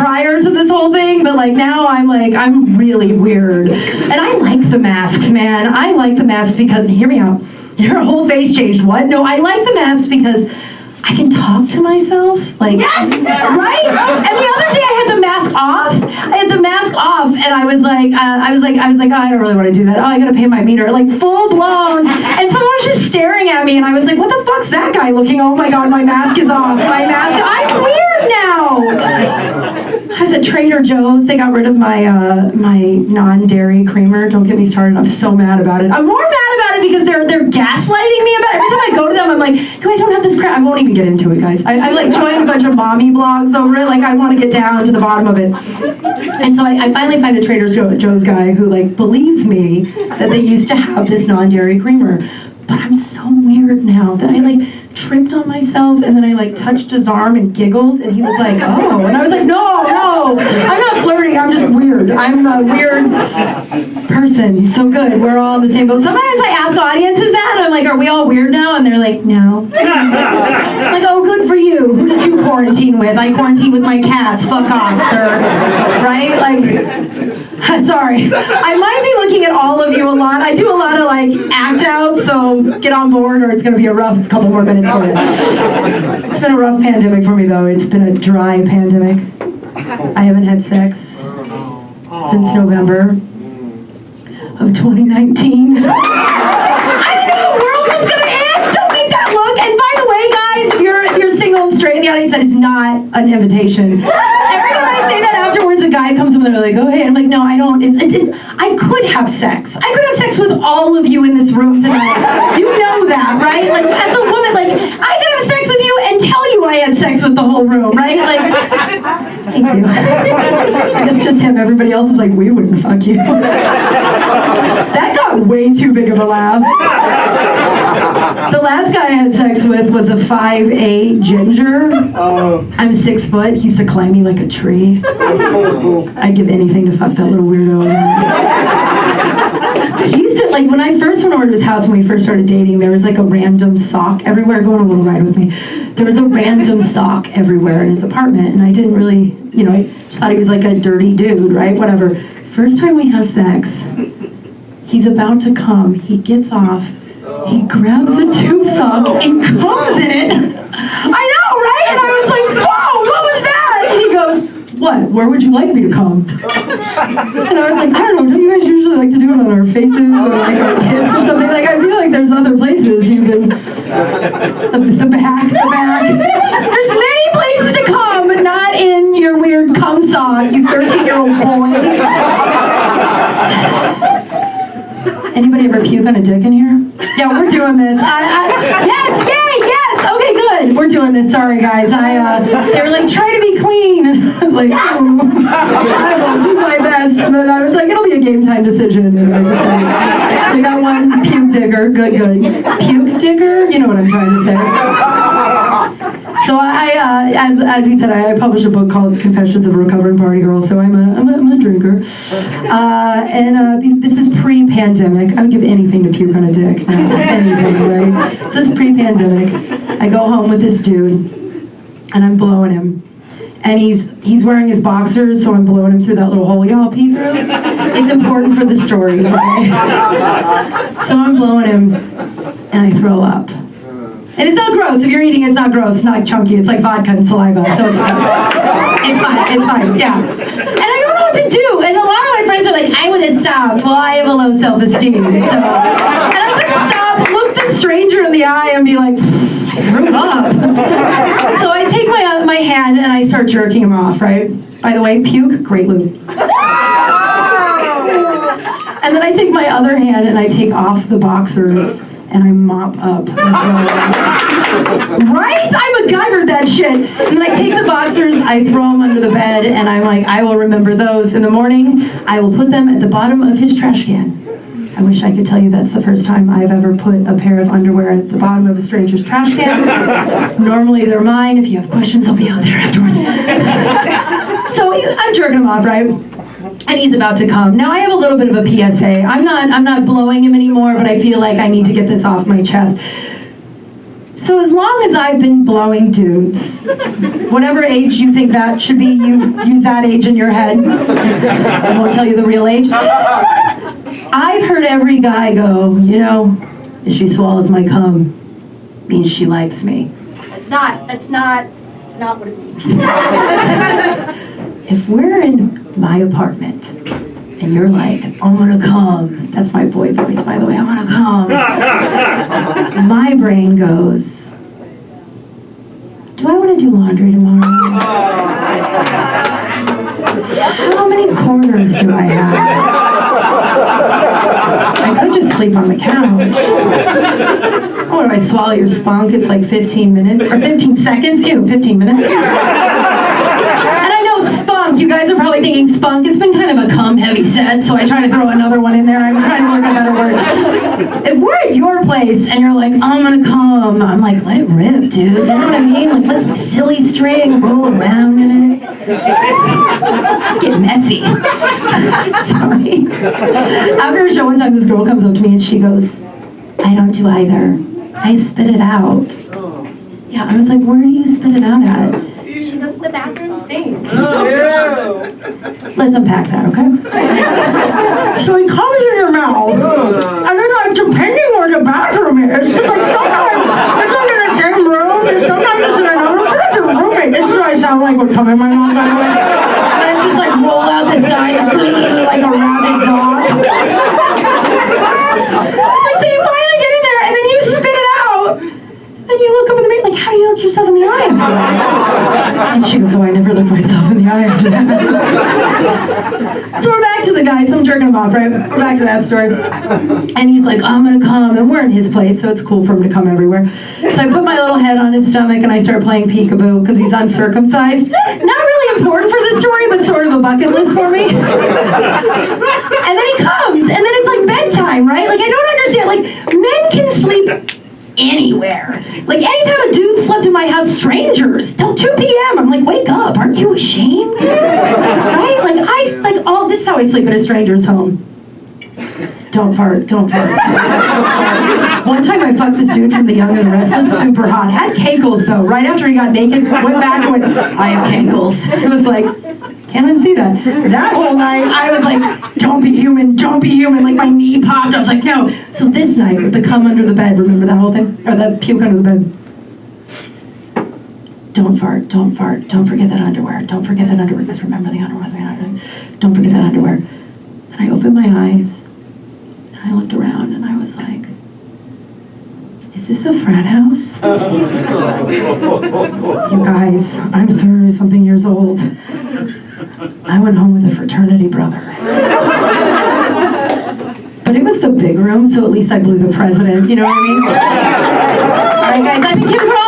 prior to this whole thing, but like now I'm really weird. And I like the masks, man. I like the masks because, hear me out, your whole face changed. What? No, I like the masks because I can talk to myself, like, yes! Right? And the other day I had the mask off, and I was like, oh, I don't really want to do that. Oh, I gotta pay my meter, like full blown. And someone was just staring at me, and I was like, what the fuck's that guy looking? Oh my God, my mask is off. I'm weird now. I was at Trader Joe's. They got rid of my non-dairy creamer. Don't get me started. I'm so mad about it. I'm more mad about it because they're gaslighting me about it. Every time I go to them, I'm like, you guys don't have this crap. I won't even get into it, guys. I like joined a bunch of mommy blogs over it. Like, I want to get down to the bottom of it. And so I finally find a Trader Joe's guy who like believes me that they used to have this non-dairy creamer. But I'm so weird now that I like tripped on myself and then I like touched his arm and giggled and he was like, oh. And I was like, no, I'm not flirting. I'm just weird. I'm a weird person. So good. We're all in the same boat. Sometimes I ask audiences that and I'm like, are we all weird now? And they're like, no. I'm like, oh, good for you. Who did you quarantine with? I quarantined with my cats. Fuck off, sir. Right? Like, sorry. I might be looking at all of you a lot. I do a lot of like act out, so get on board or it's going to be a rough couple more minutes for you. It's been a rough pandemic for me though. It's been a dry pandemic. I haven't had sex since November of 2019. I didn't know the world was going to end. Don't make that look. And by the way, guys, if you're single and straight in the audience, that is not an invitation. Every time I say that afterwards, a guy comes up and they're like, go ahead. I'm like, no, I don't. I could have sex. I could have sex with all of you in this room tonight. You know that, right? Like, as a woman, like, I could have sex with you and tell you I had sex with the whole room, right? Like, thank you. I guess just him. Everybody else is like, we wouldn't fuck you. That got way too big of a laugh. The last guy I had sex with was a 5'8" ginger. I'm 6 foot. He used to climb me like a tree. I'd give anything to fuck that little weirdo. He used to, like, when I first went over to his house when we first started dating, there was like a random sock everywhere. Go on a little ride with me. There was a random sock everywhere in his apartment, and I didn't really, I just thought he was like a dirty dude, right? Whatever. First time we have sex, he's about to come. He gets off. He grabs a tube sock and comes in it. I know, right? And I was like, whoa, what was that? And he goes, what? Where would you like me to come? And I was like, I don't know, don't you guys usually like to do it on our faces or like our tits or something? Like, I feel like there's other places you can, the back. There's many places to come, but not in your weird cum sock, you 13-year-old boy. Anybody ever puke on a dick in here? Yeah, we're doing this. Yes, yay, yes. Okay, good. We're doing this. Sorry, guys. They were like, try to be clean. And I was like, I will do my best. And then I was like, it'll be a game time decision. And so we got one puke digger. Good. Puke digger? You know what I'm trying to say. So as he said, I published a book called Confessions of a Recovering Party Girl. So I'm a drinker. And this is pre-pandemic. I would give anything to puke on a dick. Anything, right? So this is pre-pandemic. I go home with this dude, and I'm blowing him. And he's wearing his boxers, so I'm blowing him through that little hole y'all pee through. It's important for the story, okay? So I'm blowing him, and I throw up. And it's not gross. If you're eating, it's not gross. It's not like chunky. It's like vodka and saliva, so it's fine. It's fine, yeah. And I don't know what to do. And a lot of my friends are like, I would have stopped. Well, I have a low self-esteem, so. And I couldn't stop, look the stranger in the eye and be like, I threw up. So I take my hand and I start jerking him off, right? By the way, puke, great lube. And then I take my other hand and I take off the boxers and I mop up. Right? I MacGyvered that shit. And then I take the boxers, I throw them under the bed, and I'm like, I will remember those in the morning. I will put them at the bottom of his trash can. I wish I could tell you that's the first time I've ever put a pair of underwear at the bottom of a stranger's trash can. Normally they're mine. If you have questions, I'll be out there afterwards. So I'm jerking him off, right? And he's about to come. Now I have a little bit of a PSA. I'm not blowing him anymore, but I feel like I need to get this off my chest. So as long as I've been blowing dudes, whatever age you think that should be, you use that age in your head. I won't tell you the real age. I've heard every guy go, you know, if she swallows my cum, means she likes me. That's not what it means. If we're in my apartment and you're like, I'm gonna come, that's my boy voice, by the way, I'm gonna come. My brain goes, do I wanna do laundry tomorrow? How many quarters do I have? I could just sleep on the couch. Oh, do I swallow your spunk? It's like 15 minutes, or 15 seconds? Ew, 15 minutes. And I know spunk, you guys are probably thinking spunk. It's been kind of a cum-heavy set, so I try to throw another one in there. I'm trying to look at a better word. If we're at your place and you're like, I'm gonna come, I'm like, let it rip, dude. You know what I mean? Like, let's silly string, roll around in it. Let's get messy. Sorry. After a show one time, this girl comes up to me and she goes, I don't do either. I spit it out. Yeah, I was like, where do you spit it out at? She goes, the bathroom sink. Let's unpack that, okay? So he comes in your mouth, and then like, depending where the bathroom is, it's like sometimes it's like in the same room, and sometimes it's in another room. It's a roommate. This is what I sound like would come in my mouth, by the way. And I just like roll out the side like a rabid dog. Like, so you finally get in there, and then you spit it out. Then you look up in the mirror, like, how do you look yourself in the eye? And she goes, oh, I never look myself in the eye after that. So we're back to the guy, so I'm jerking him off, right? We're back to that story. And he's like, I'm gonna come, and we're in his place, so it's cool for him to come everywhere. So I put my little head on his stomach, and I start playing peekaboo, because he's uncircumcised. Not really important for the story, but sort of a bucket list for me. And then he comes, and then it's like bedtime, right? Like, I don't understand, like, men can sleep anywhere. Like, anytime a dude slept in my house, strangers, till 2 p.m. I'm like, wake up, aren't you ashamed? Right? This is how I sleep at a stranger's home. Don't fart, don't fart. One time I fucked this dude from The Young and the Restless, super hot. Had cankles though. Right after he got naked, went back and went, I have cankles. It was like, can't unsee that. That whole night, I was like, don't be human, don't be human. Like my knee popped, I was like, no. So this night, with the cum under the bed, remember that whole thing? Or the puke under the bed. Don't fart, don't fart, don't forget that underwear. Don't forget that underwear, because remember the underwear. Don't forget that underwear. And I opened my eyes, and I looked around, and I was like, is this a frat house? You guys, I'm 30-something years old. I went home with a fraternity brother. But it was the big room, so at least I blew the president, you know what I mean? All right, guys, I've been Kym Kral